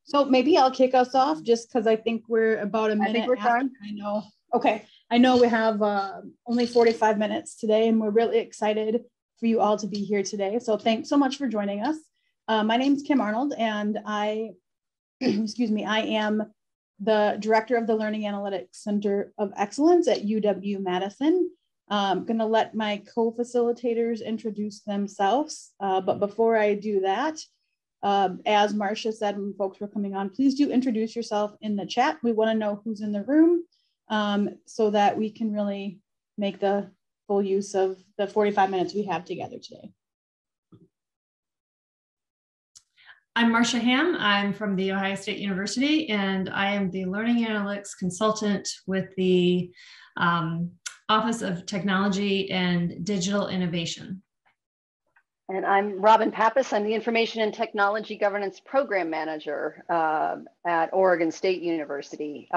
So maybe I'll kick us off just because I think we're about a minute. I think we're done. I know. Okay. I know we have only 45 minutes today, and we're really excited for you all to be here today. So thanks so much for joining us. My name is Kim Arnold, and I am the director of the Learning Analytics Center of Excellence at UW-Madison. I'm going to let my co-facilitators introduce themselves. But before I do that, as Marcia said when folks were coming on, please do introduce yourself in the chat. We want to know who's in the room so that we can really make the full use of the 45 minutes we have together today. I'm Marcia Ham. I'm from The Ohio State University, and I am the Learning Analytics Consultant with the Office of Technology and Digital Innovation. And I'm Robin Pappas. I'm the Information and Technology Governance Program Manager at Oregon State University.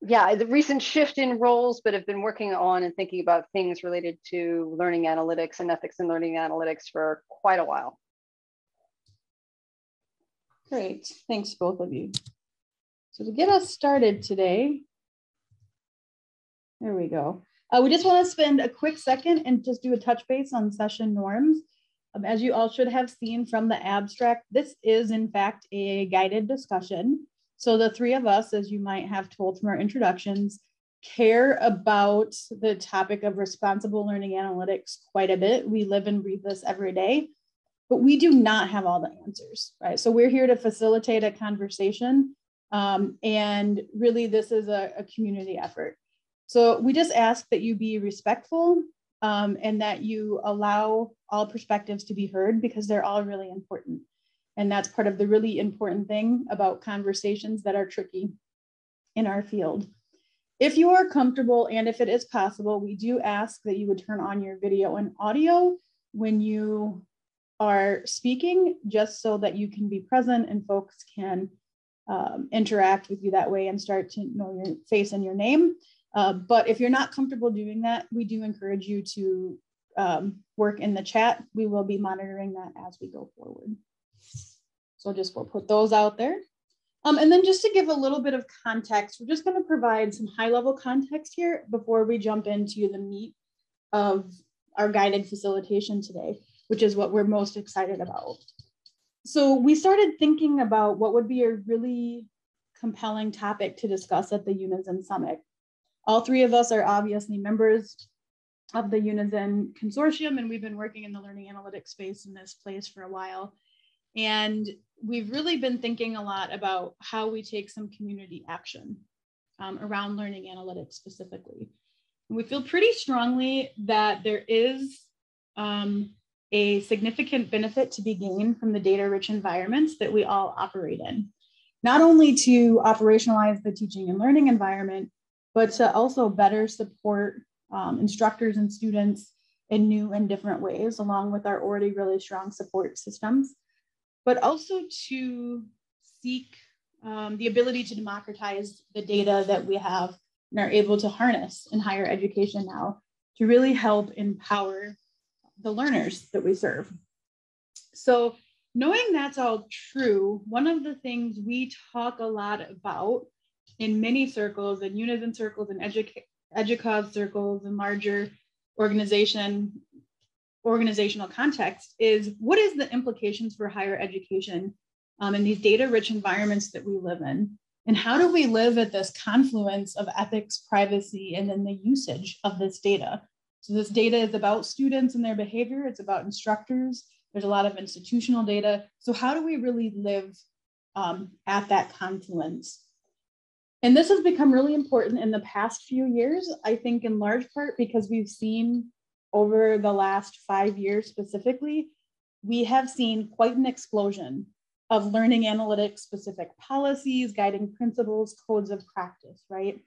Yeah, the recent shift in roles, but have been working on and thinking about things related to learning analytics and ethics in learning analytics for quite a while. Great, thanks both of you. So to get us started today, there we go. We just want to spend a quick second and just do a touch base on session norms. As you all should have seen from the abstract, this is in fact a guided discussion. So the three of us, as you might have told from our introductions, care about the topic of responsible learning analytics quite a bit. We live and breathe this every day, but we do not have all the answers, right? So we're here to facilitate a conversation, and really this is a community effort. So we just ask that you be respectful and that you allow all perspectives to be heard, because they're all really important. And that's part of the really important thing about conversations that are tricky in our field. If you are comfortable and if it is possible, we do ask that you would turn on your video and audio when you are speaking, just so that you can be present and folks can interact with you that way and start to know your face and your name. But if you're not comfortable doing that, we do encourage you to work in the chat. We will be monitoring that as we go forward. So we'll put those out there. And then just to give a little bit of context, we're just going to provide some high-level context here before we jump into the meat of our guided facilitation today, which is what we're most excited about. So we started thinking about what would be a really compelling topic to discuss at the Unizin Summit. All three of us are obviously members of the Unizin consortium, and we've been working in the learning analytics space in this place for a while. And we've really been thinking a lot about how we take some community action around learning analytics specifically. And we feel pretty strongly that there is a significant benefit to be gained from the data-rich environments that we all operate in, not only to operationalize the teaching and learning environment, but to also better support instructors and students in new and different ways, along with our already really strong support systems, but also to seek the ability to democratize the data that we have and are able to harness in higher education now to really help empower the learners that we serve. So knowing that's all true, one of the things we talk a lot about in many circles, in Unizin circles, and EDUCAUSE circles, and larger organizational context is, what is the implications for higher education in these data-rich environments that we live in? And how do we live at this confluence of ethics, privacy, and then the usage of this data? So this data is about students and their behavior. It's about instructors. There's a lot of institutional data. So how do we really live at that confluence? And this has become really important in the past few years, I think in large part because we've seen over the last 5 years specifically, we have seen quite an explosion of learning analytics specific policies, guiding principles, codes of practice, right?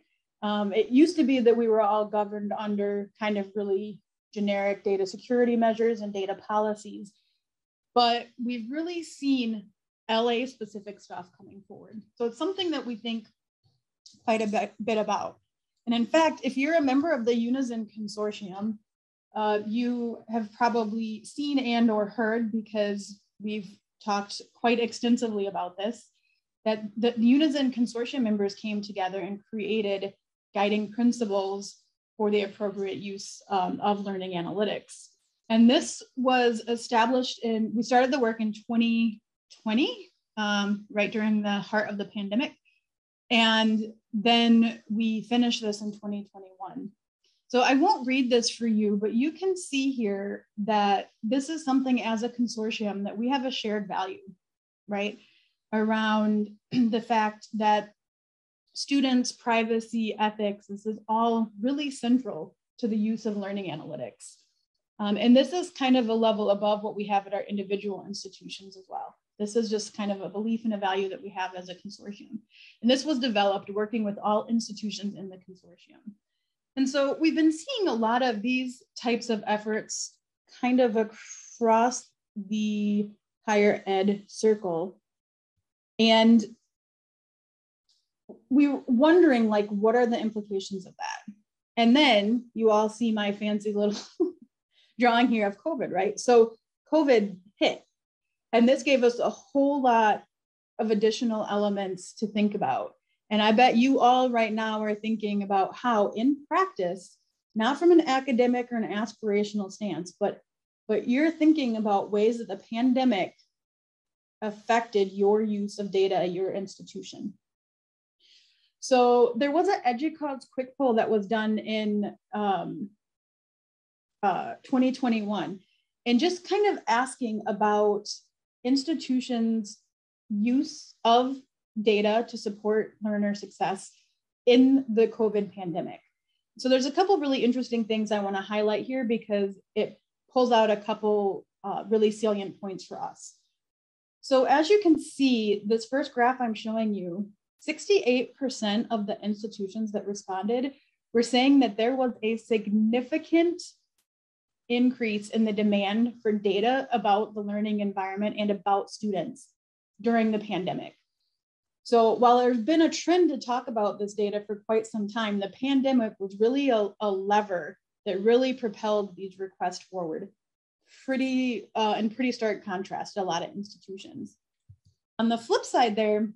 It used to be that we were all governed under kind of really generic data security measures and data policies, but we've really seen LA specific stuff coming forward. So it's something that we think quite a bit about. And in fact, if you're a member of the Unizin consortium, you have probably seen and or heard, because we've talked quite extensively about this, that the Unizin consortium members came together and created guiding principles for the appropriate use of learning analytics. And this was established we started the work in 2020, right during the heart of the pandemic. And then we finished this in 2021. So I won't read this for you, but you can see here that this is something as a consortium that we have a shared value, right? Around the fact that students' privacy, ethics, this is all really central to the use of learning analytics. And this is kind of a level above what we have at our individual institutions as well. This is just kind of a belief and a value that we have as a consortium. And this was developed working with all institutions in the consortium. And so we've been seeing a lot of these types of efforts kind of across the higher ed circle. And we were wondering, like, what are the implications of that? And then you all see my fancy little drawing here of COVID, right? So COVID hit, and this gave us a whole lot of additional elements to think about. And I bet you all right now are thinking about how in practice, not from an academic or an aspirational stance, but you're thinking about ways that the pandemic affected your use of data at your institution. So there was an EDUCAUSE quick poll that was done in 2021, and just kind of asking about institutions' use of data to support learner success in the COVID pandemic. So there's a couple of really interesting things I want to highlight here because it pulls out a couple really salient points for us. So as you can see, this first graph I'm showing you, 68% of the institutions that responded were saying that there was a significant increase in the demand for data about the learning environment and about students during the pandemic. So while there's been a trend to talk about this data for quite some time, the pandemic was really a lever that really propelled these requests forward. In pretty stark contrast to a lot of institutions. On the flip side there,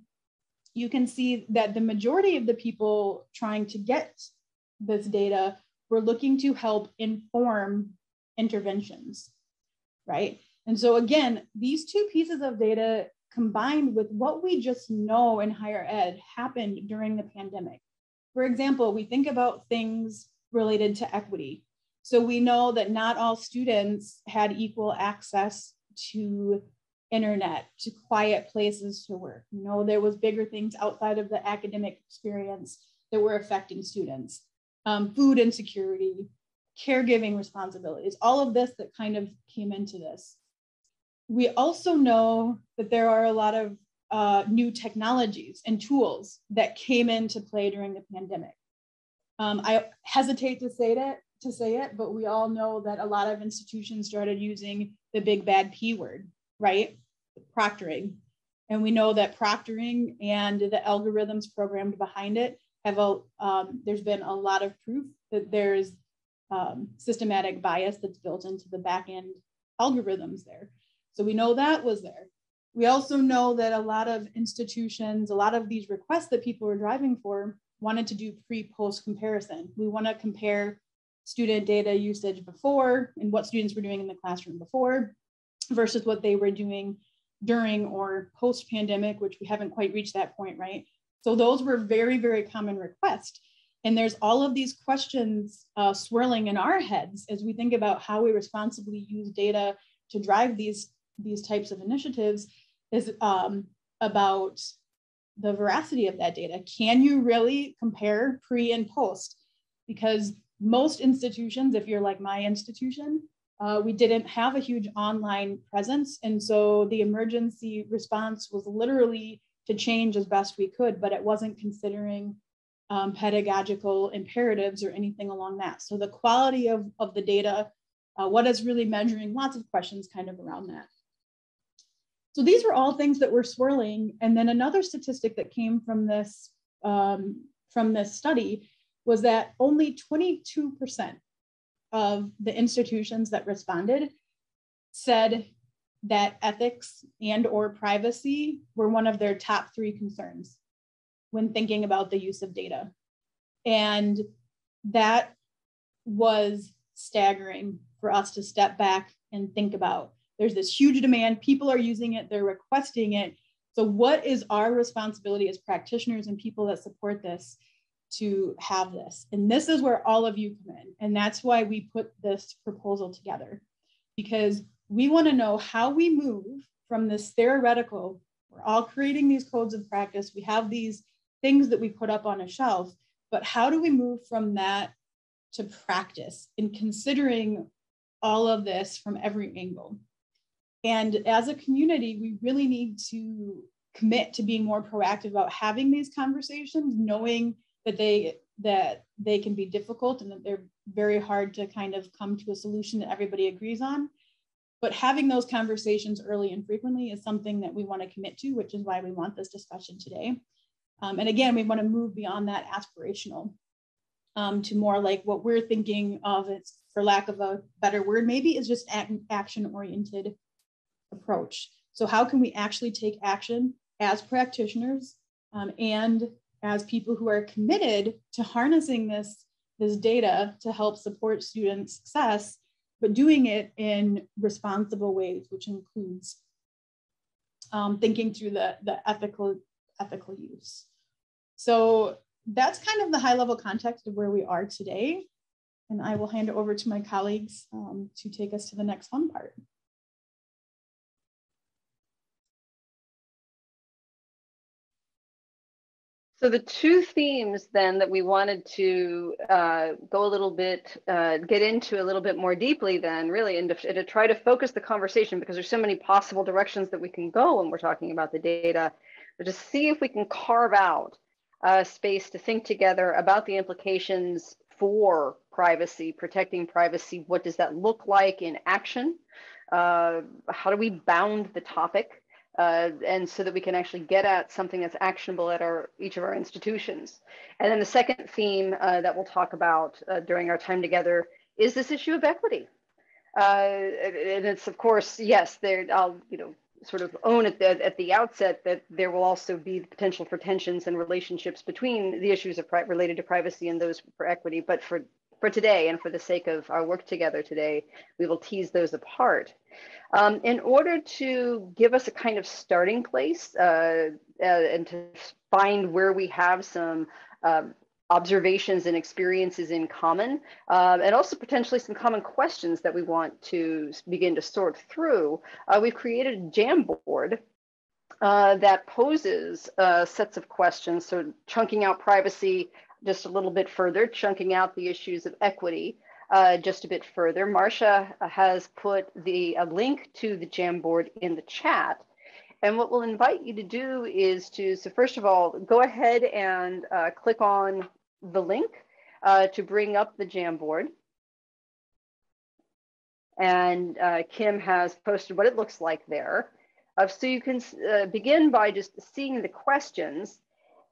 you can see that the majority of the people trying to get this data were looking to help inform interventions, right? And so again, these two pieces of data combined with what we just know in higher ed happened during the pandemic. For example, we think about things related to equity. So we know that not all students had equal access to internet, to quiet places to work. You know, there was bigger things outside of the academic experience that were affecting students. Food insecurity, caregiving responsibilities, all of this that kind of came into this. We also know that there are a lot of new technologies and tools that came into play during the pandemic. I hesitate to say it, but we all know that a lot of institutions started using the big bad P word, right? Proctoring. And we know that proctoring and the algorithms programmed behind it there's been a lot of proof that there's systematic bias that's built into the back end algorithms there. So we know that was there. We also know that a lot of institutions, a lot of these requests that people were driving for wanted to do pre-post comparison. We want to compare student data usage before and what students were doing in the classroom before versus what they were doing during or post-pandemic, which we haven't quite reached that point, right? So those were very, very common requests. And there's all of these questions swirling in our heads as we think about how we responsibly use data to drive these types of initiatives is about the veracity of that data. Can you really compare pre and post? Because most institutions, if you're like my institution, we didn't have a huge online presence. And so the emergency response was literally to change as best we could, but it wasn't considering pedagogical imperatives or anything along that. So the quality of the data, what is really measuring, lots of questions kind of around that. So these were all things that were swirling. And then another statistic that came from this study was that only 22% of the institutions that responded said that ethics and or privacy were one of their top 3 concerns when thinking about the use of data. And that was staggering for us to step back and think about. There's this huge demand, people are using it, they're requesting it. So what is our responsibility as practitioners and people that support this to have this? And this is where all of you come in. And that's why we put this proposal together, because we want to know how we move from this theoretical, we're all creating these codes of practice, we have these things that we put up on a shelf, but how do we move from that to practice in considering all of this from every angle? And as a community, we really need to commit to being more proactive about having these conversations, knowing that they can be difficult and that they're very hard to kind of come to a solution that everybody agrees on. But having those conversations early and frequently is something that we want to commit to, which is why we want this discussion today. And again, we want to move beyond that aspirational to more like what we're thinking of, it's, for lack of a better word, maybe is just action-oriented approach. So how can we actually take action as practitioners and as people who are committed to harnessing this data to help support student success, but doing it in responsible ways, which includes thinking through the ethical use. So that's kind of the high level context of where we are today. And I will hand it over to my colleagues to take us to the next fun part. So the 2 themes then that we wanted to go a little bit, get into a little bit more deeply then really, and to try to focus the conversation, because there's so many possible directions that we can go when we're talking about the data, but to see if we can carve out a space to think together about the implications for privacy, protecting privacy. What does that look like in action? How do we bound the topic? And so that we can actually get at something that's actionable at each of our institutions. And then the second theme that we'll talk about during our time together is this issue of equity. And it's, of course, yes, I'll sort of own at the outset that there will also be the potential for tensions and relationships between the issues of related to privacy and those for equity. But for today, and for the sake of our work together today, we will tease those apart. In order to give us a kind of starting place and to find where we have some observations and experiences in common, and also potentially some common questions that we want to begin to sort through, we've created a Jamboard that poses sets of questions, so chunking out privacy just a little bit further, chunking out the issues of equity just a bit further. Marcia has put a link to the Jamboard in the chat. And what we'll invite you to do is so first of all, go ahead and click on the link to bring up the Jamboard. And Kim has posted what it looks like there. So you can begin by just seeing the questions,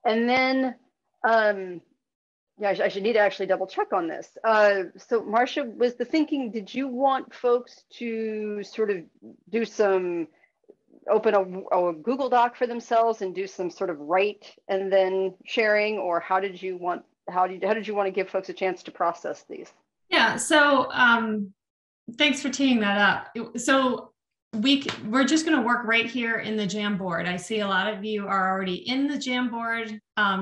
and then yeah, I should need to actually double check on this. So Marcia, was the thinking, did you want folks to sort of do open a Google Doc for themselves and do some sort of write and then sharing, or how did you want to give folks a chance to process these? Yeah, so thanks for teeing that up. So we're just going to work right here in the Jamboard. I see a lot of you are already in the Jamboard.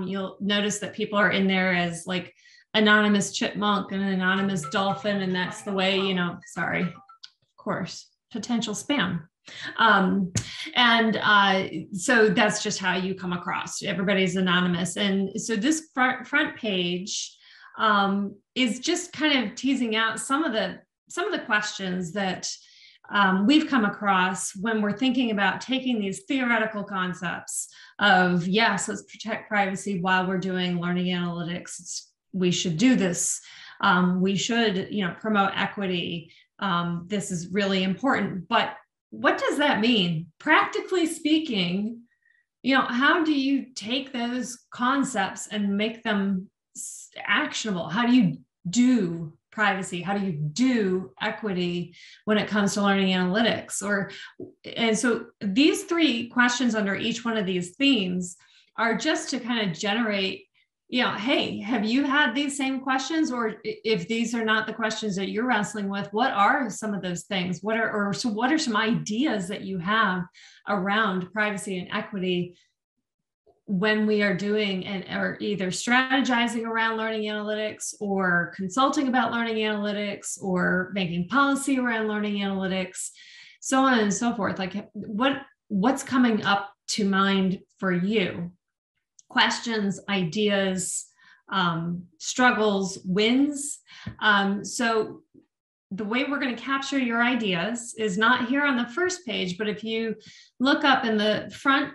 You'll notice that people are in there as like anonymous chipmunk and an anonymous dolphin, and that's the way, sorry, of course, potential spam. So that's just how you come across. Everybody's anonymous. And so this front page is just kind of teasing out some of the questions that we've come across when we're thinking about taking these theoretical concepts of, yes, let's protect privacy while we're doing learning analytics. We should do this. We should, promote equity. This is really important. But what does that mean? Practically speaking, how do you take those concepts and make them actionable? How do you do privacy? How do you do equity when it comes to learning analytics? And so these 3 questions under each one of these themes are just to kind of generate, hey, have you had these same questions? Or if these are not the questions that you're wrestling with, what are some of those things? What are some ideas that you have around privacy and equity when we are doing or either strategizing around learning analytics, or consulting about learning analytics, or making policy around learning analytics, so on and so forth? Like what's coming up to mind for you? Questions, ideas, struggles, wins. So the way we're going to capture your ideas is not here on the first page, but if you look up in the front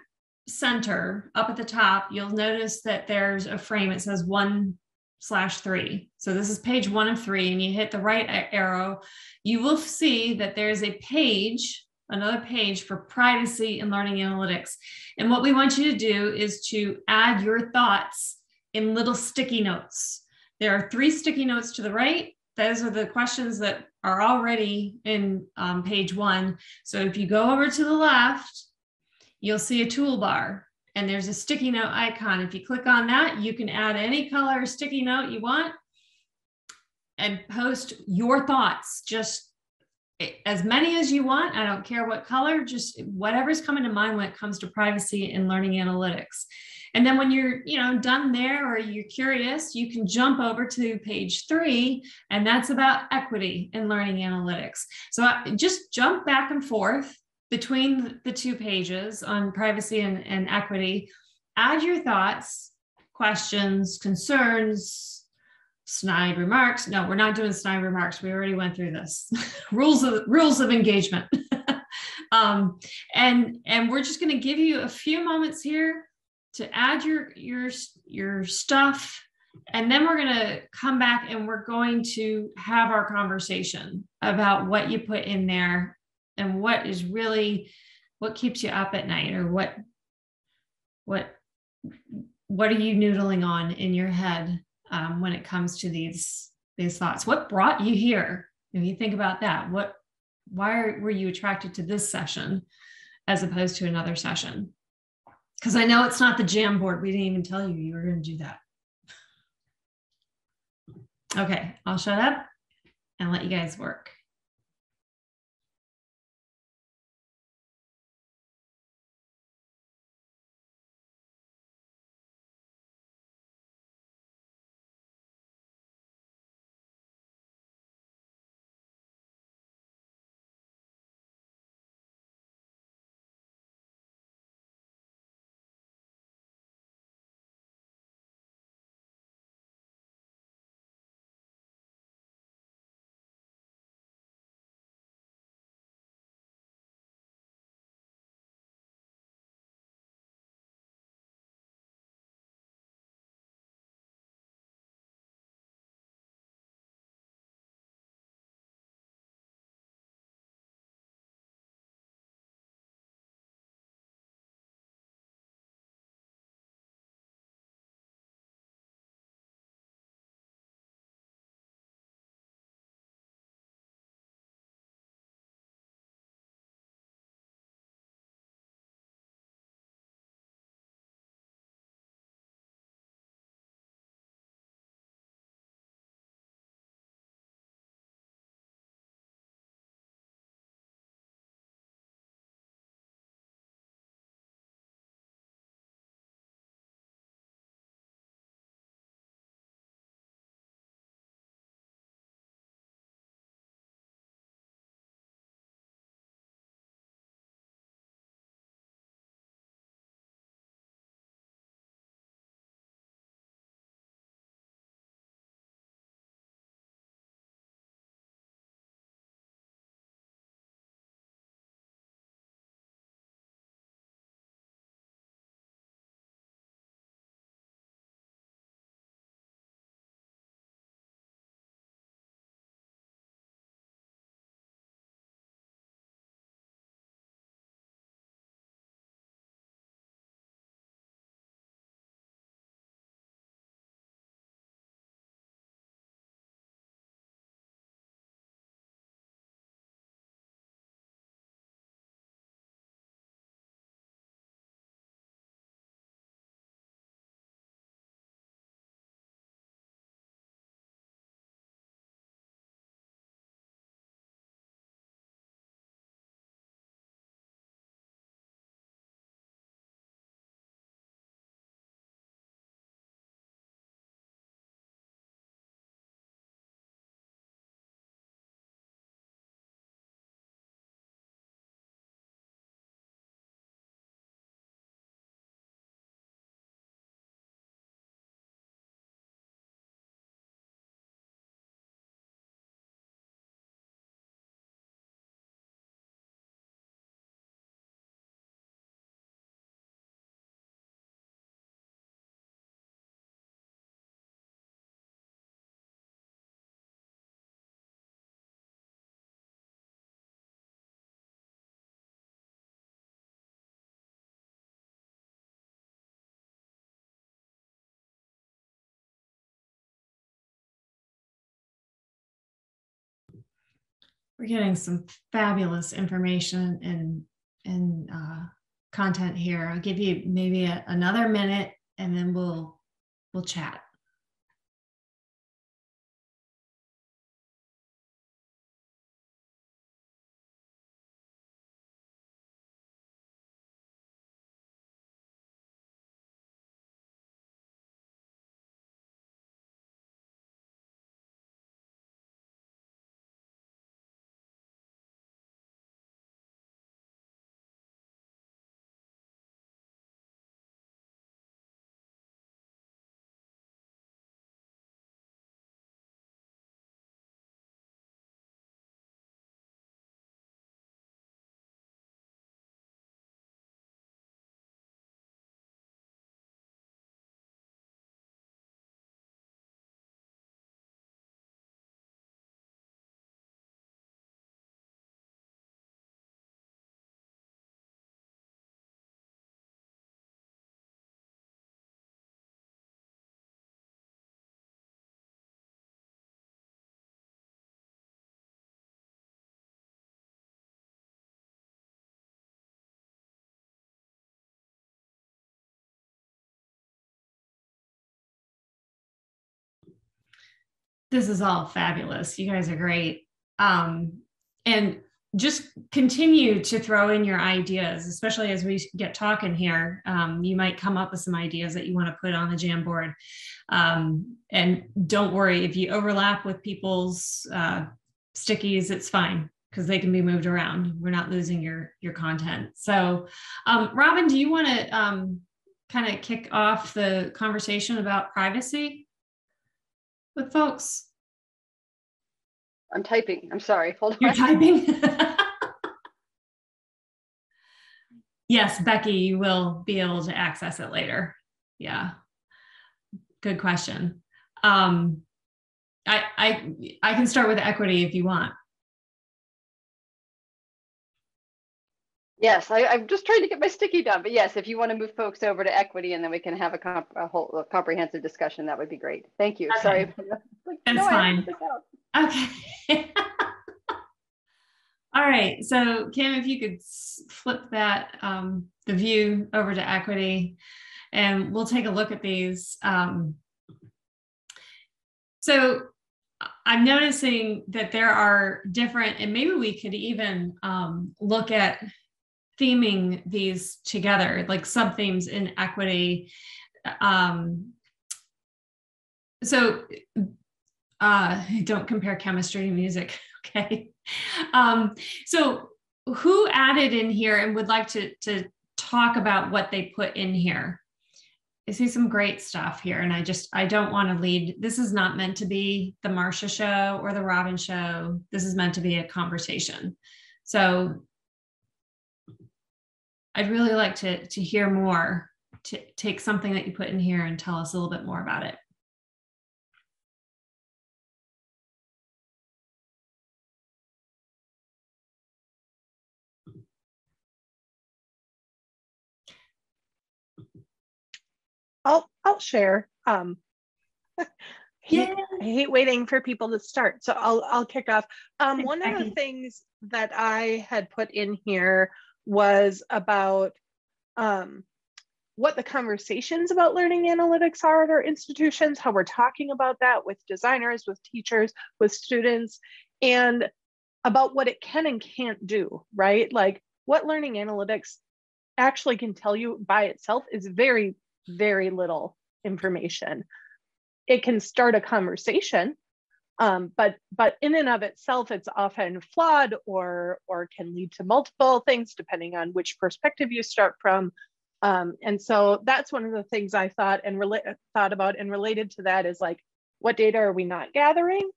center up at the top, you'll notice that there's a frame. It says 1/3. So this is page 1 of 3, and you hit the right arrow. You will see that there's a page, another page for privacy and learning analytics. And what we want you to do is to add your thoughts in little sticky notes. There are 3 sticky notes to the right. Those are the questions that are already in page 1. So if you go over to the left, you'll see a toolbar, and there's a sticky note icon. If you click on that, you can add any color sticky note you want and post your thoughts, just as many as you want. I don't care what color, just whatever's coming to mind when it comes to privacy and learning analytics. And then when you're done there, or you're curious, you can jump over to page 3, and that's about equity and learning analytics. So just jump back and forth between the 2 pages on privacy and equity. Add your thoughts, questions, concerns, snide remarks. No, we're not doing snide remarks. We already went through this. rules of engagement. And we're just going to give you a few moments here to add your stuff, and then we're going to come back and we're going to have our conversation about what you put in there and what keeps you up at night, or what are you noodling on in your head when it comes to these thoughts? What brought you here? If you think about that, why were you attracted to this session as opposed to another session? Because I know it's not the Jamboard. We didn't even tell you were going to do that. Okay, I'll shut up and let you guys work. We're getting some fabulous information and content here. I'll give you maybe another minute, and then we'll chat. This is all fabulous. You guys are great. And just continue to throw in your ideas, especially as we get talking here. You might come up with some ideas that you want to put on the Jamboard. And don't worry, if you overlap with people's stickies, it's fine, because they can be moved around. We're not losing your content. So Robin, do you want to kind of kick off the conversation about privacy with folks? I'm typing. I'm sorry. Hold on. You're typing? Yes, Becky, you will be able to access it later. Yeah. Good question. I can start with equity if you want. Yes, I'm just trying to get my sticky done, but yes, if you want to move folks over to equity and then we can have a whole comprehensive discussion, that would be great. Thank you. Okay. Sorry. That's fine. Okay. All right. So Kim, if you could flip that, the view over to equity, and we'll take a look at these. So I'm noticing that there are different, and maybe we could even look at theming these together, like sub-themes in equity. So don't compare chemistry to music, okay? So who added in here and would like to talk about what they put in here? I see some great stuff here, and I don't want to lead. This is not meant to be the Marcia show or the Robin show. This is meant to be a conversation. So I'd really like to hear more, to take something that you put in here and tell us a little bit more about it. I'll share. I hate waiting for people to start, so I'll kick off. One of the things that I had put in here was about what the conversations about learning analytics are at our institutions, how we're talking about that with designers, with teachers, with students, and about what it can and can't do, right? Like what learning analytics actually can tell you by itself is very, very little information. It can start a conversation, but in and of itself, it's often flawed or can lead to multiple things depending on which perspective you start from. And so that's one of the things I thought about, and related to that is like, what data are we not gathering?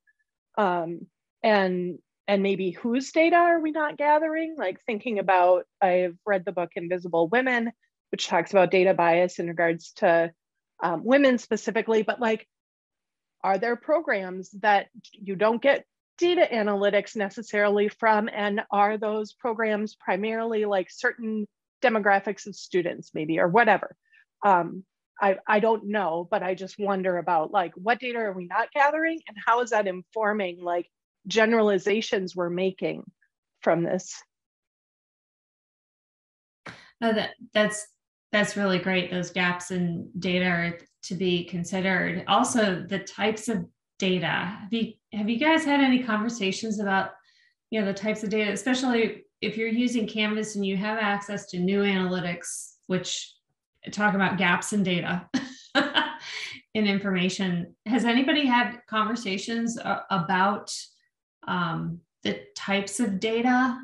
And maybe whose data are we not gathering? Like thinking about, I've read the book Invisible Women, which talks about data bias in regards to women specifically, but like, are there programs that you don't get data analytics necessarily from? And are those programs primarily like certain demographics of students maybe, or whatever? I don't know, but I just wonder about like, what data are we not gathering and how is that informing like generalizations we're making from this. That's really great. Those gaps in data are to be considered. Also, the types of data. Have you guys had any conversations about, the types of data, especially if you're using Canvas and you have access to new analytics, which talk about gaps in data in information. Has anybody had conversations about the types of data?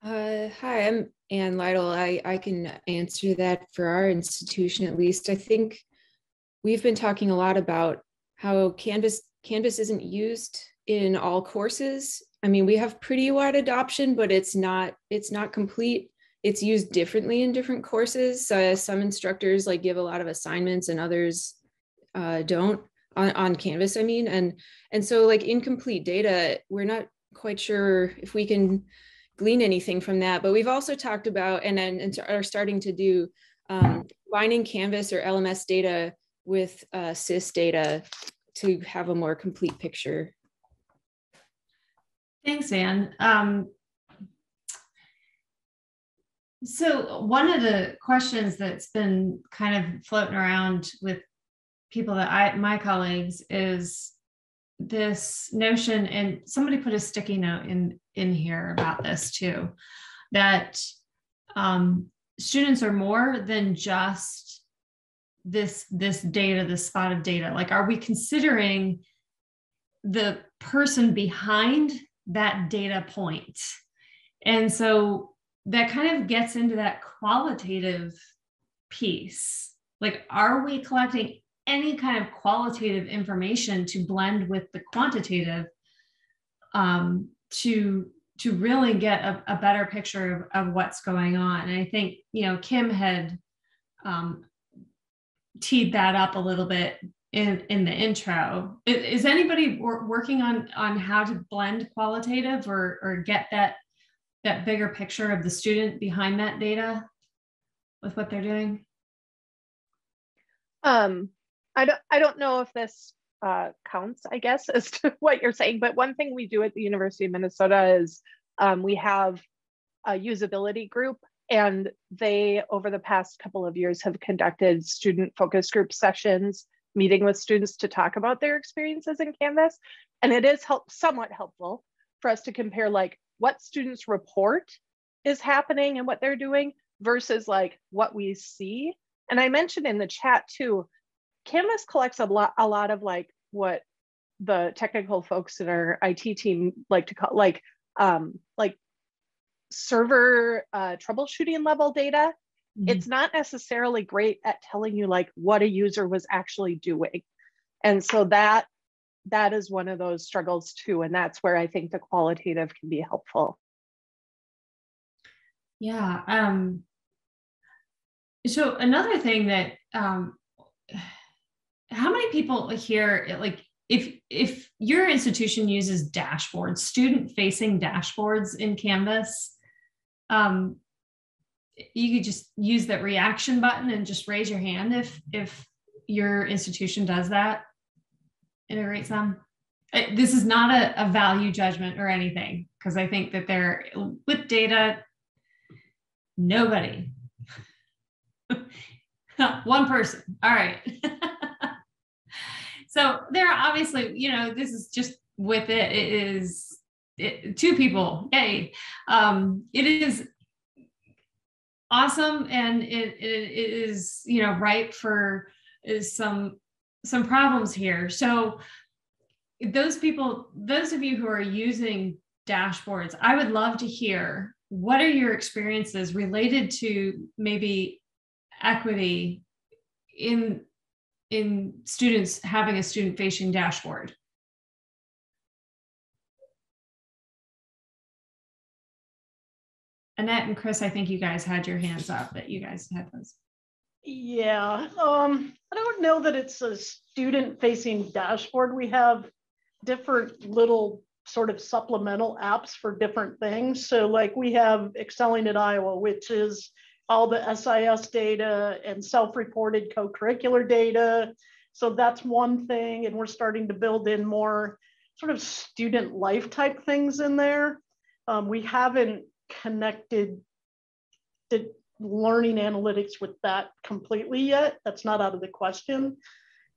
Hi, I'm Ann Lytle. I can answer that for our institution, at least. I think we've been talking a lot about how Canvas isn't used in all courses. I mean, we have pretty wide adoption, but it's not complete. It's used differently in different courses. Some instructors give a lot of assignments and others don't on Canvas, I mean. And so incomplete data, we're not quite sure if we can glean anything from that, but we've also talked about and are starting to do combining Canvas or LMS data with SIS data to have a more complete picture. Thanks, Anne. So one of the questions that's been kind of floating around with people my colleagues is this notion, and somebody put a sticky note in here about this too, that students are more than just this data, this spot of data. Are we considering the person behind that data point? And so that kind of gets into that qualitative piece. Are we collecting any kind of qualitative information to blend with the quantitative to really get a better picture of what's going on? And I think, Kim had teed that up a little bit in the intro. Is anybody working on how to blend qualitative or get that bigger picture of the student behind that data with what they're doing? I don't know if this counts, I guess, as to what you're saying, but one thing we do at the University of Minnesota is we have a usability group, and they, over the past couple of years, have conducted student focus group sessions, meeting with students to talk about their experiences in Canvas. And it is somewhat helpful for us to compare what students report is happening and what they're doing versus what we see. And I mentioned in the chat too, Canvas collects a lot of what the technical folks in our IT team like to call server troubleshooting level data. Mm-hmm. It's not necessarily great at telling you what a user was actually doing. And so that is one of those struggles too. And that's where I think the qualitative can be helpful. Yeah. So another thing that, how many people here, if your institution uses dashboards, student-facing dashboards in Canvas, you could just use that reaction button and just raise your hand if your institution does that, integrates them. This is not a value judgment or anything, because I think that they're with data, nobody. One person. All right. So there are obviously, this is just with it. It is two people. Yay. It is awesome. And it is, ripe for some problems here. So those of you who are using dashboards, I would love to hear, what are your experiences related to maybe equity in students having a student-facing dashboard? Annette and Chris, I think you guys had your hands up, that you guys had those. Yeah, I don't know that it's a student-facing dashboard. We have different little sort of supplemental apps for different things. So we have Excelling at Iowa, which is all the SIS data and self-reported co-curricular data. So that's one thing. And we're starting to build in more sort of student life type things in there. We haven't connected the learning analytics with that completely yet. That's not out of the question.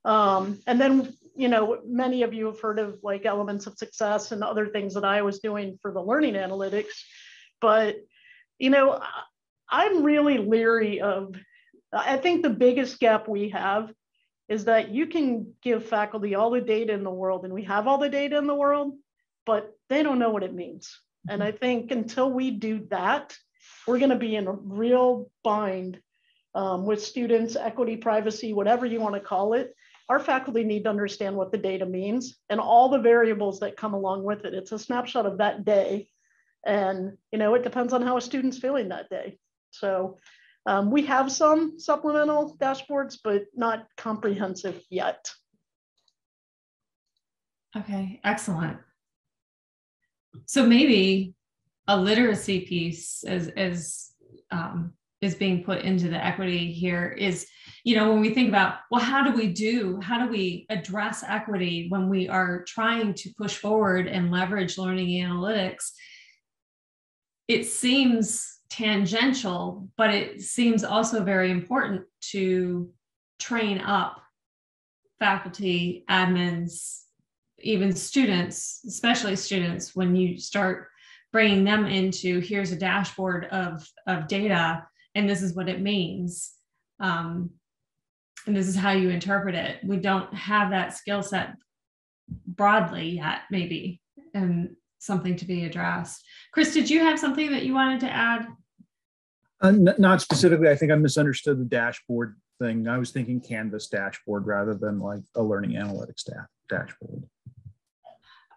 And then, you know, many of you have heard of like elements of success and other things that I was doing for the learning analytics. But, you know, I'm really leery of, I think the biggest gap we have is that you can give faculty all the data in the world, and we have all the data in the world, but they don't know what it means. And I think until we do that, we're going to be in a real bind with students, equity, privacy, whatever you want to call it. Our faculty need to understand what the data means and all the variables that come along with it. It's a snapshot of that day. And, you know, it depends on how a student's feeling that day. So we have some supplemental dashboards, but not comprehensive yet. Okay, excellent. So maybe a literacy piece is being put into the equity here is, you know, when we think about, well, how do we address equity when we are trying to push forward and leverage learning analytics? It seems tangential, but it seems also very important to train up faculty, admins, even students, especially students, when you start bringing them into, here's a dashboard of data, and this is what it means. And this is how you interpret it. We don't have that skill set broadly yet, maybe, and something to be addressed. Chris, did you have something that you wanted to add? Not specifically. I think I misunderstood the dashboard thing. I was thinking Canvas dashboard rather than like a learning analytics dashboard.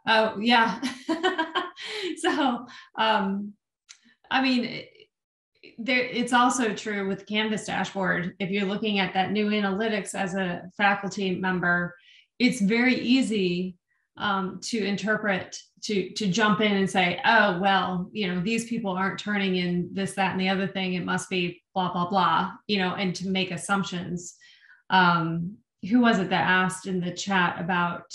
Oh, yeah. So, I mean, it's also true with Canvas dashboard. If you're looking at that new analytics as a faculty member, it's very easy to interpret, to jump in and say, oh, well, you know, these people aren't turning in this, that, and the other thing. It must be blah, blah, blah, you know, and to make assumptions. Who was it that asked in the chat about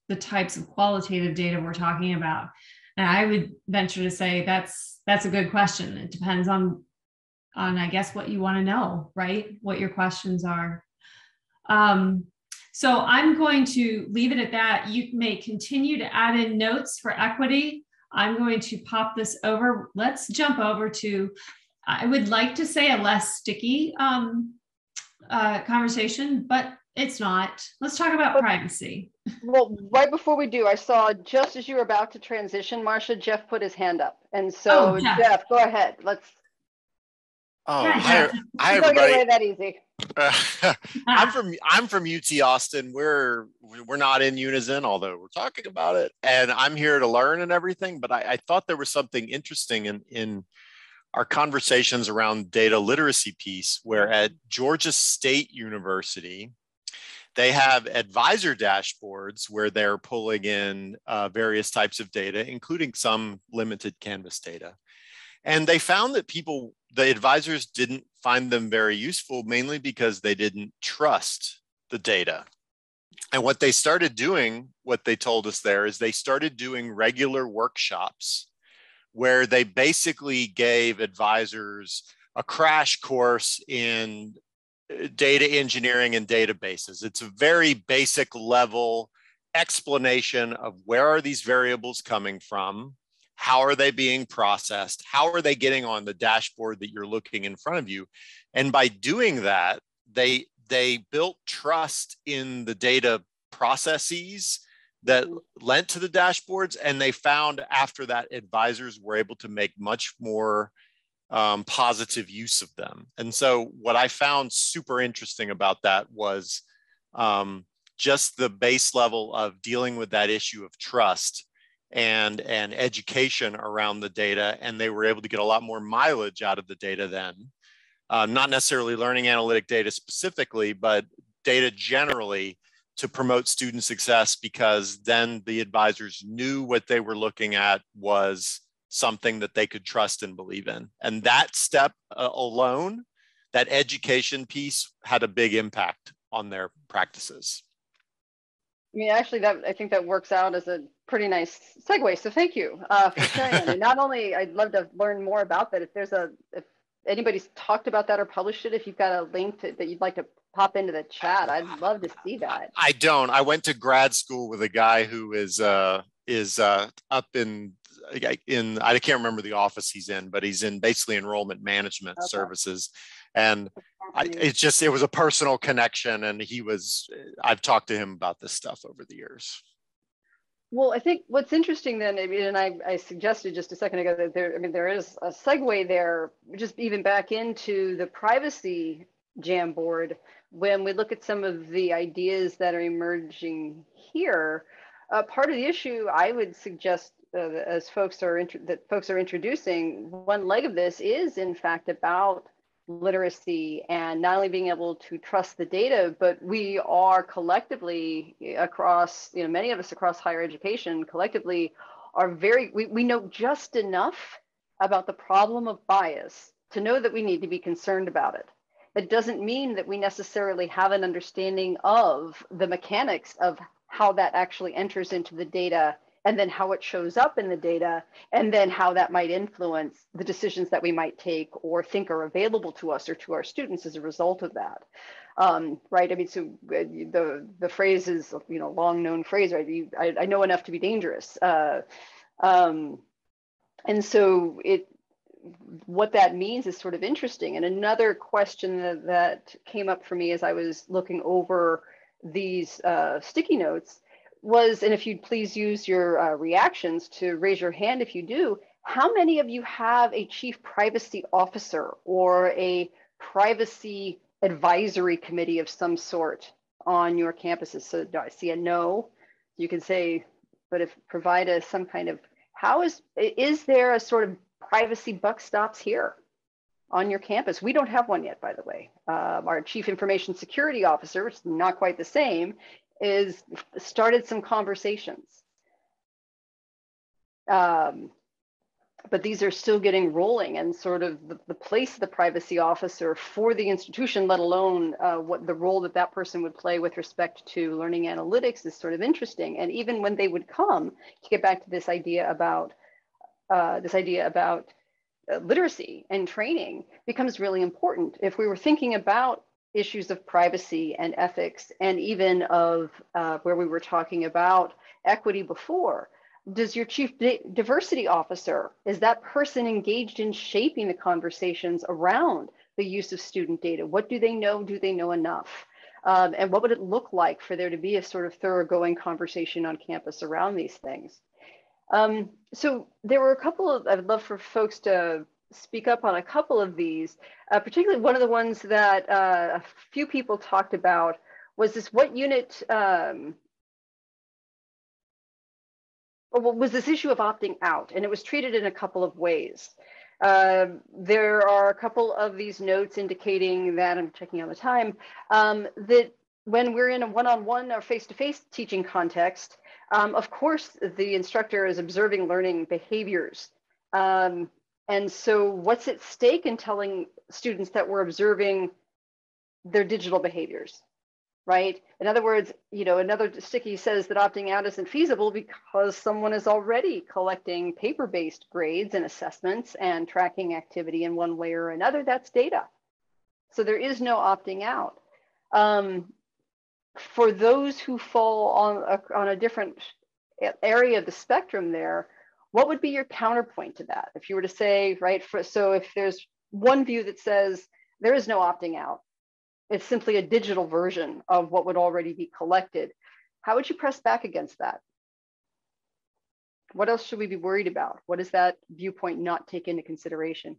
the types of qualitative data we're talking about? And I would venture to say that's a good question. It depends on I guess what you want to know, right? What your questions are. So I'm going to leave it at that. You may continue to add in notes for equity. I'm going to pop this over. Let's jump over to, I would like to say, a less sticky conversation, but it's not. Let's talk about privacy. Well, right before we do, I saw just as you were about to transition, Marcia, Jeff put his hand up. And so, Jeff, go ahead. Let's. Oh, Yeah, hi everybody. Away that easy. I'm from UT Austin. We're not in Unizin, although we're talking about it. And I'm here to learn and everything. But I thought there was something interesting in our conversations around data literacy piece, where at Georgia State University, they have advisor dashboards where they're pulling in various types of data, including some limited Canvas data. And they found that the advisors didn't find them very useful, mainly because they didn't trust the data. And what they started doing, what they told us there, is they started doing regular workshops where they basically gave advisors a crash course in data engineering and databases. It's a very basic level explanation of where are these variables coming from, how are they being processed, how are they getting on the dashboard that you're looking in front of you. And by doing that, they built trust in the data processes that lent to the dashboards. And they found after that, advisors were able to make much more positive use of them. And so what I found super interesting about that was just the base level of dealing with that issue of trust and education around the data. And they were able to get a lot more mileage out of the data then. Not necessarily learning analytic data specifically, but data generally, to promote student success, because then the advisors knew what they were looking at was something that they could trust and believe in. And that step alone that education piece had a big impact on their practices. I mean, actually, I think that works out as a pretty nice segue. So thank you for sharing that. And not only, I'd love to learn more about that. If anybody's talked about that or published it, if you've got a link that you'd like to pop into the chat, I'd love to see that. I don't. I went to grad school with a guy who is up in I can't remember the office he's in, but he's in basically enrollment management services. And it was a personal connection, and I've talked to him about this stuff over the years. Well, I think what's interesting then, and I suggested just a second ago that there is a segue there, just even back into the privacy Jamboard. When we look at some of the ideas that are emerging here, part of the issue I would suggest as folks are introducing, one leg of this is in fact about literacy and not only being able to trust the data, but we are collectively across, many of us across higher education collectively are we know just enough about the problem of bias to know that we need to be concerned about it. That doesn't mean that we necessarily have an understanding of the mechanics of how that actually enters into the data, and then how it shows up in the data, and then how that might influence the decisions that we might take or think are available to us or to our students as a result of that. Right? I mean, so the phrase is, long known phrase, right? I know enough to be dangerous. And so what that means is sort of interesting. And another question that came up for me as I was looking over these sticky notes was, and if you'd please use your reactions to raise your hand if you do, how many of you have a chief privacy officer or a privacy advisory committee of some sort on your campuses? So do I see a no? You can say, but provide us some kind of, is there a sort of privacy buck stops here on your campus? We don't have one yet, by the way. Our chief information security officer, which is not quite the same, started some conversations. But these are still getting rolling, and sort of the place of the privacy officer for the institution, let alone what the role that person would play with respect to learning analytics, is sort of interesting. And even when they would come, to get back to this idea about literacy and training, becomes really important. If we were thinking about issues of privacy and ethics, and even of where we were talking about equity before, does your chief diversity officer, is that person engaged in shaping the conversations around the use of student data? What do they know? Do they know enough? And what would it look like for there to be a sort of thoroughgoing conversation on campus around these things? So there were a couple of, I'd love for folks to speak up on a couple of these, particularly one of the ones that a few people talked about was this, what unit, was this issue of opting out, and it was treated in a couple of ways. There are a couple of these notes indicating that, I'm checking on the time, that when we're in a one-on-one or face-to-face teaching context, of course, the instructor is observing learning behaviors. And so what's at stake in telling students that we're observing their digital behaviors, right? In other words, another sticky says that opting out isn't feasible because someone is already collecting paper-based grades and assessments and tracking activity in one way or another. That's data. So there is no opting out. For those who fall on a different area of the spectrum there, what would be your counterpoint to that? If you were to say, right, so if there's one view that says there is no opting out, it's simply a digital version of what would already be collected, how would you press back against that? What else should we be worried about? What does that viewpoint not take into consideration?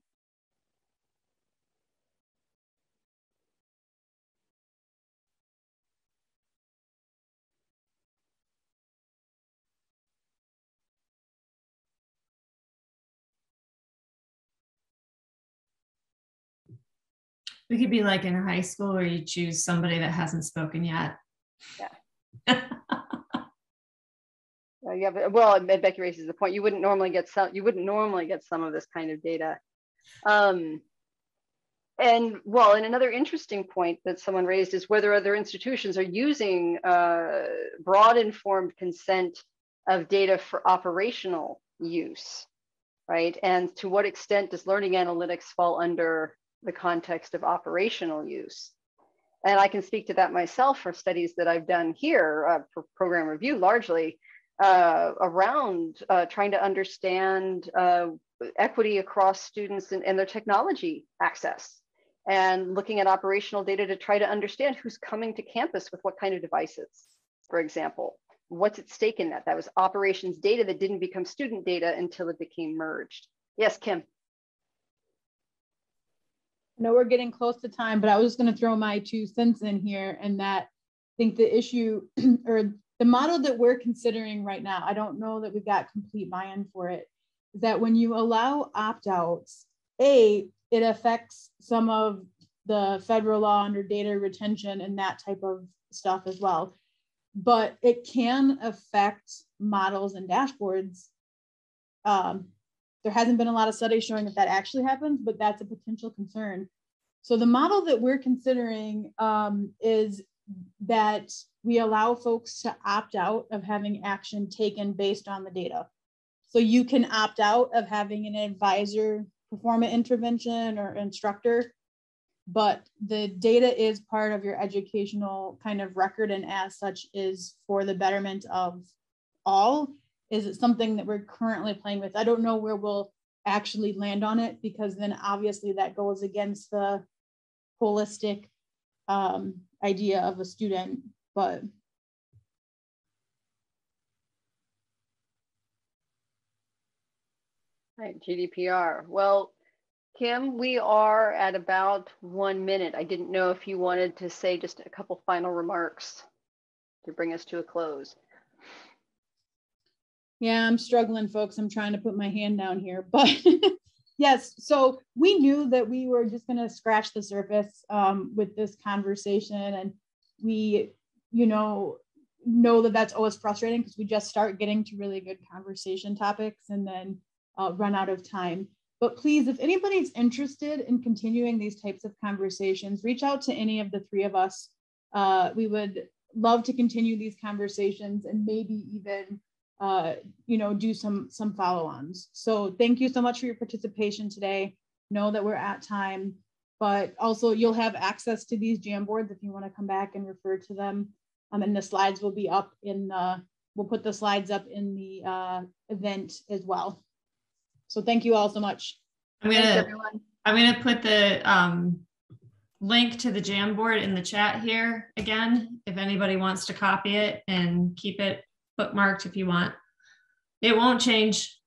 We could be like in high school where you choose somebody that hasn't spoken yet. Yeah. Yeah, well, Becky raises the point. You wouldn't normally get some of this kind of data. And well, and another interesting point that someone raised is whether other institutions are using broad informed consent of data for operational use, right? And to what extent does learning analytics fall under the context of operational use? And I can speak to that myself for studies that I've done here for program review, largely around trying to understand equity across students and their technology access, and looking at operational data to try to understand who's coming to campus with what kind of devices, for example. What's at stake in that? That was operations data that didn't become student data until it became merged. Yes, Kim. I know we're getting close to time, but I was just going to throw my 2 cents in here, and that I think the issue or the model that we're considering right now, I don't know that we've got complete buy-in for it, is that when you allow opt-outs, it affects some of the federal law under data retention and that type of stuff as well. But it can affect models and dashboards. There hasn't been a lot of studies showing that actually happens, but that's a potential concern. So the model that we're considering is that we allow folks to opt out of having action taken based on the data. So you can opt out of having an advisor perform an intervention or instructor, but the data is part of your educational kind of record, and as such is for the betterment of all. Is it something that we're currently playing with? I don't know where we'll actually land on it, because then obviously that goes against the holistic idea of a student, but. Right, GDPR. Well, Kim, we are at about 1 minute. I didn't know if you wanted to say just a couple final remarks to bring us to a close. Yeah, I'm struggling, folks. I'm trying to put my hand down here, but yes. So we knew that we were just going to scratch the surface with this conversation, and we, know that that's always frustrating because we just start getting to really good conversation topics and then run out of time. But please, if anybody's interested in continuing these types of conversations, reach out to any of the 3 of us. We would love to continue these conversations and maybe even do some follow-ons. So thank you so much for your participation today. Know that we're at time, but also you'll have access to these Jamboards if you want to come back and refer to them. And the slides will be up we'll put the slides up in the event as well. So thank you all so much. Thanks, everyone. I'm gonna put the link to the Jamboard in the chat here again, if anybody wants to copy it and keep it bookmarked if you want. It won't change.